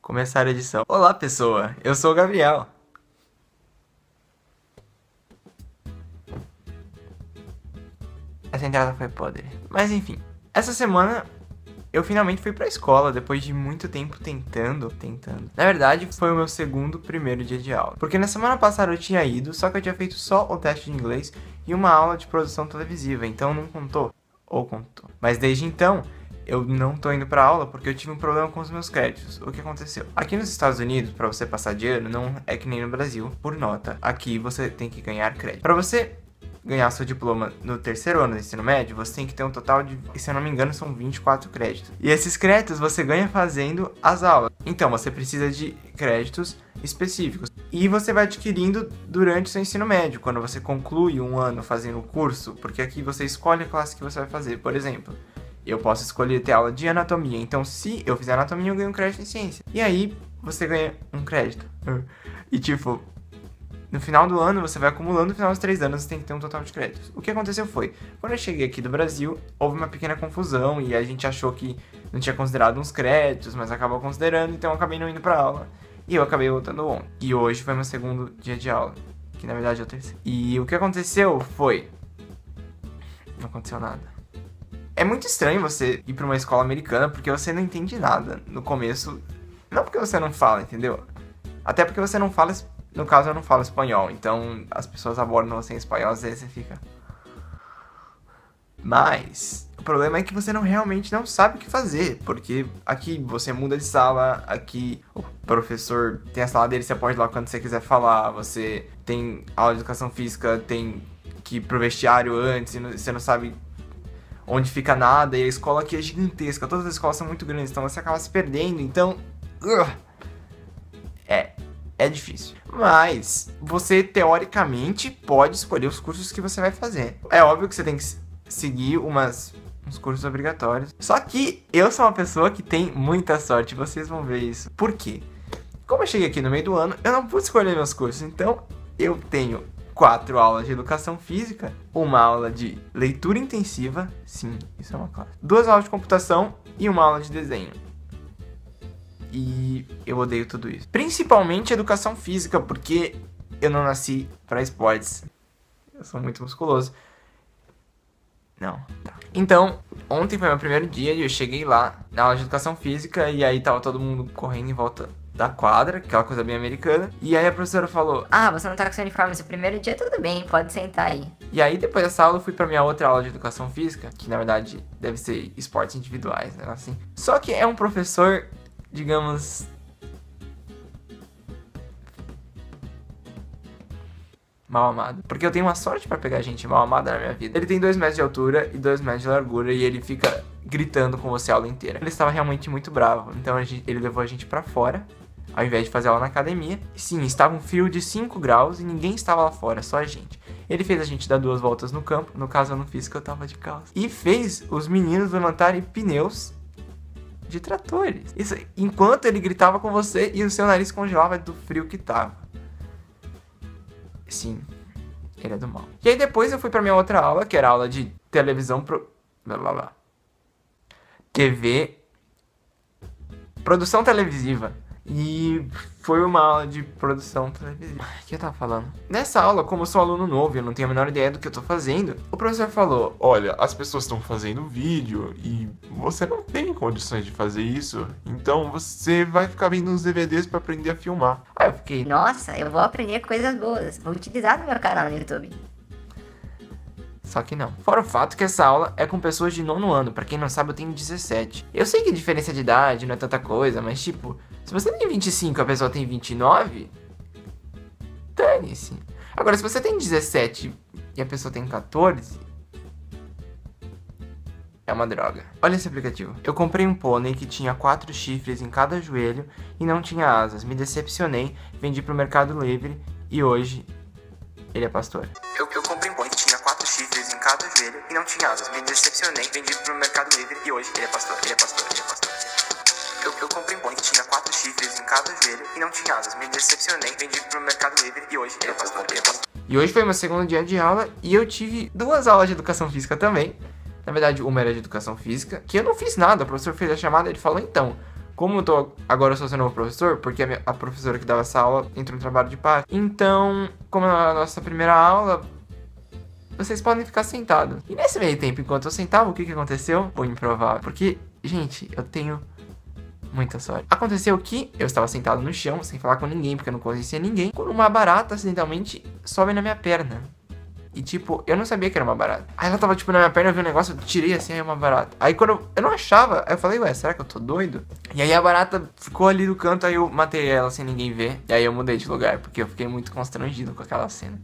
Começar a edição. Olá, pessoa. Eu sou o Gabriel. Essa entrada foi podre. Mas enfim. Essa semana eu finalmente fui pra escola, depois de muito tempo tentando. Na verdade, foi o meu primeiro dia de aula. Porque na semana passada eu tinha ido, só que eu tinha feito só o teste de inglês e uma aula de produção televisiva, então não contou. Ou contou. Mas desde então, eu não tô indo pra aula porque eu tive um problema com os meus créditos. O que aconteceu? Aqui nos Estados Unidos, pra você passar de ano, não é que nem no Brasil, por nota. Aqui você tem que ganhar crédito. Pra você ganhar seu diploma no terceiro ano do ensino médio, você tem que ter um total de, se eu não me engano, são 24 créditos. E esses créditos você ganha fazendo as aulas. Então, você precisa de créditos específicos. E você vai adquirindo durante o seu ensino médio, quando você conclui um ano fazendo o curso, porque aqui você escolhe a classe que você vai fazer. Por exemplo, eu posso escolher ter aula de anatomia, então se eu fizer anatomia eu ganho um crédito em ciência. E aí, você ganha um crédito. E tipo, no final do ano, você vai acumulando, no final dos 3 anos você tem que ter um total de créditos. O que aconteceu foi, quando eu cheguei aqui do Brasil, houve uma pequena confusão e a gente achou que não tinha considerado uns créditos, mas acabou considerando, então eu acabei não indo pra aula. E eu acabei voltando ontem. E hoje foi meu segundo dia de aula, que na verdade é o terceiro. E o que aconteceu foi... Não aconteceu nada. É muito estranho você ir pra uma escola americana porque você não entende nada no começo. Não porque você não fala, entendeu? Até porque você não fala... No caso, eu não falo espanhol, então as pessoas abordam você em espanhol, às vezes você fica... Mas o problema é que você realmente não sabe o que fazer, porque aqui você muda de sala, aqui o professor tem a sala dele, você pode ir lá quando você quiser falar, você tem aula de educação física, tem que ir pro vestiário antes, e você não sabe onde fica nada, e a escola aqui é gigantesca, todas as escolas são muito grandes, então você acaba se perdendo, então... É difícil. Mas você, teoricamente, pode escolher os cursos que você vai fazer. É óbvio que você tem que seguir uns cursos obrigatórios. Só que eu sou uma pessoa que tem muita sorte. Vocês vão ver isso. Por quê? Como eu cheguei aqui no meio do ano, eu não pude escolher meus cursos. Então, eu tenho 4 aulas de educação física, uma aula de leitura intensiva. Sim, isso é uma classe. 2 aulas de computação e uma aula de desenho. E eu odeio tudo isso. Principalmente educação física, porque eu não nasci pra esportes. Eu sou muito musculoso. Não, tá. Então, ontem foi meu primeiro dia e eu cheguei lá na aula de educação física e aí tava todo mundo correndo em volta da quadra, aquela coisa bem americana. E aí a professora falou: Ah, você não tá com seu uniforme no seu primeiro dia? Tudo bem, pode sentar aí. E aí depois dessa aula eu fui pra minha outra aula de educação física, que na verdade deve ser esportes individuais, né, assim. Só que é um professor... digamos, mal amado. Porque eu tenho uma sorte pra pegar gente mal amada na minha vida. Ele tem 2 metros de altura e 2 metros de largura e ele fica gritando com você a aula inteira. Ele estava realmente muito bravo, então ele levou a gente pra fora, ao invés de fazer aula na academia. E sim, estava um frio de 5 graus e ninguém estava lá fora, só a gente. Ele fez a gente dar 2 voltas no campo, no caso eu não fiz, que eu tava de calça. E fez os meninos levantarem pneus de tratores. Isso enquanto ele gritava com você e o seu nariz congelava do frio que tava. Sim, ele é do mal. E aí depois eu fui pra minha outra aula, que era a aula de televisão TV, produção televisiva. E foi uma aula de produção televisiva. O que eu tava falando? Nessa aula, como eu sou aluno novo e eu não tenho a menor ideia do que eu tô fazendo, o professor falou: olha, as pessoas estão fazendo vídeo e você não tem condições de fazer isso, então você vai ficar vendo uns DVDs pra aprender a filmar. Aí eu fiquei... Nossa, eu vou aprender coisas boas. Vou utilizar no meu canal no YouTube. Só que não. Fora o fato que essa aula é com pessoas de 9º ano. Pra quem não sabe, eu tenho 17. Eu sei que a diferença de idade não é tanta coisa, mas tipo... Se você tem 25 e a pessoa tem 29... dane-se. Agora, se você tem 17 e a pessoa tem 14... é uma droga. Olha esse aplicativo. Eu comprei um pônei que tinha 4 chifres em cada joelho e não tinha asas. Me decepcionei, vendi pro Mercado Livre e hoje ele é pastor. Eu comprei um pônei que tinha 4 chifres em cada joelho e não tinha asas. Me decepcionei, vendi pro Mercado Livre e hoje ele é pastor. Ele é pastor, ele é pastor. Eu comprei um pônei que tinha 4 chifres em cada joelho e não tinha asas. Me decepcionei, vendi pro Mercado Livre e hoje ele é pastor, ele é pastor. E hoje foi meu segundo dia de aula e eu tive 2 aulas de educação física também. Na verdade, uma era de educação física, que eu não fiz nada. O professor fez a chamada e ele falou: então, como agora eu sou seu novo professor, porque a professora que dava essa aula entrou no trabalho de parte. Então, como é a nossa primeira aula, vocês podem ficar sentados. E nesse meio tempo, enquanto eu sentava, o que aconteceu? O improvável. Porque, gente, eu tenho muita sorte. Aconteceu que eu estava sentado no chão, sem falar com ninguém, porque eu não conhecia ninguém, quando uma barata, acidentalmente, sobe na minha perna. E, tipo, eu não sabia que era uma barata. Aí ela tava, tipo, na minha perna, eu vi um negócio, eu tirei assim, aí uma barata. Aí quando eu não achava, aí eu falei, ué, será que eu tô doido? E aí a barata ficou ali no canto, aí eu matei ela sem ninguém ver. E aí eu mudei de lugar, porque eu fiquei muito constrangido com aquela cena.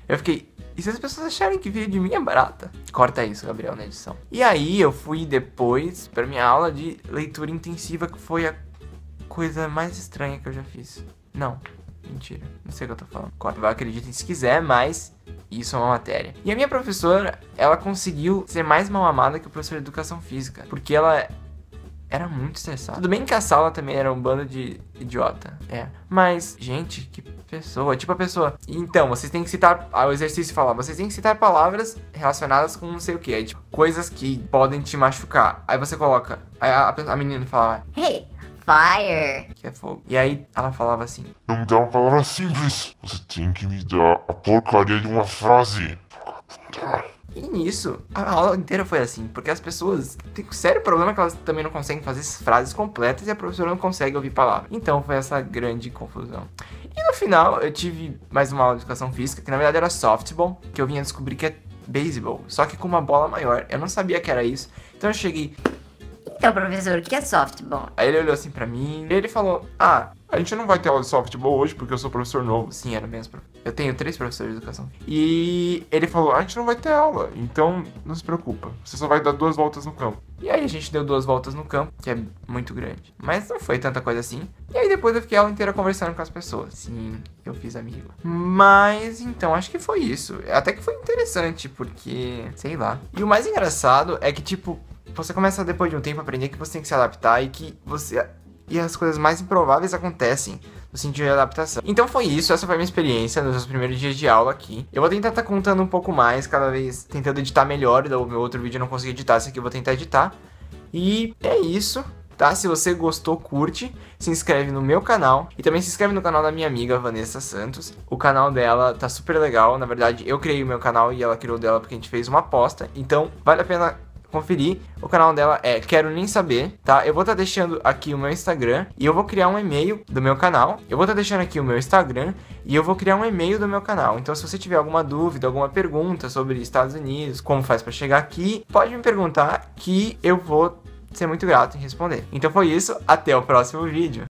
Eu fiquei, e se as pessoas acharem que veio de mim é barata? Corta isso, Gabriel, na edição. E aí eu fui depois pra minha aula de leitura intensiva, que foi a coisa mais estranha que eu já fiz. Não, mentira, não sei o que eu tô falando. Corta, acreditem se quiser, mas isso é uma matéria. E a minha professora, ela conseguiu ser mais mal amada que o professor de educação física, porque ela era muito estressada. Tudo bem que a sala também era um bando de idiota, mas, gente, que pessoa, tipo a pessoa. Então, vocês têm que citar, o exercício fala, vocês têm que citar palavras relacionadas com não sei o que, aí, tipo, coisas que podem te machucar. Aí você coloca, aí a menina fala, Hey, fire. que é fogo. E aí ela falava assim, Não me dá uma palavra simples. Você tem que me dar a porcaria de uma frase. e nisso, a aula inteira foi assim, porque as pessoas têm um sério problema que elas também não conseguem fazer frases completas e a professora não consegue ouvir palavras. Então foi essa grande confusão. E no final eu tive mais uma aula de educação física, que na verdade era softball, que eu vinha descobrir que é beisebol, só que com uma bola maior. Eu não sabia que era isso. Então eu cheguei, Então, professor, o que é softball? aí ele olhou assim pra mim, e ele falou, A gente não vai ter aula de softball hoje porque eu sou professor novo. sim, era mesmo. Eu tenho 3 professores de educação. E Ele falou, a gente não vai ter aula, então não se preocupa. Você só vai dar 2 voltas no campo. E aí a gente deu 2 voltas no campo, que é muito grande. Mas não foi tanta coisa assim. E aí depois eu fiquei a aula inteira conversando com as pessoas. Sim, eu fiz amigo. Mas então, acho que foi isso. Até que foi interessante, porque, sei lá. E o mais engraçado é que, tipo, você começa depois de um tempo a aprender que você tem que se adaptar e que você... E as coisas mais improváveis acontecem no sentido de adaptação. Então foi isso, essa foi a minha experiência nos meus primeiros dias de aula aqui. Eu vou tentar estar contando um pouco mais, cada vez tentando editar melhor. O meu outro vídeo eu não consegui editar, esse aqui eu vou tentar editar. E é isso, tá? Se você gostou, curte, se inscreve no meu canal. E também se inscreve no canal da minha amiga, Vanessa Santos. O canal dela tá super legal, na verdade eu criei o meu canal e ela criou o dela porque a gente fez uma aposta. Então vale a pena conferir. O canal dela é Quero Nem Saber, tá? Eu vou estar deixando aqui o meu Instagram e eu vou criar um e-mail do meu canal. Eu vou estar deixando aqui o meu Instagram e eu vou criar um e-mail do meu canal. Então se você tiver alguma dúvida, alguma pergunta sobre Estados Unidos, como faz para chegar aqui, pode me perguntar que eu vou ser muito grato em responder. Então foi isso, até o próximo vídeo.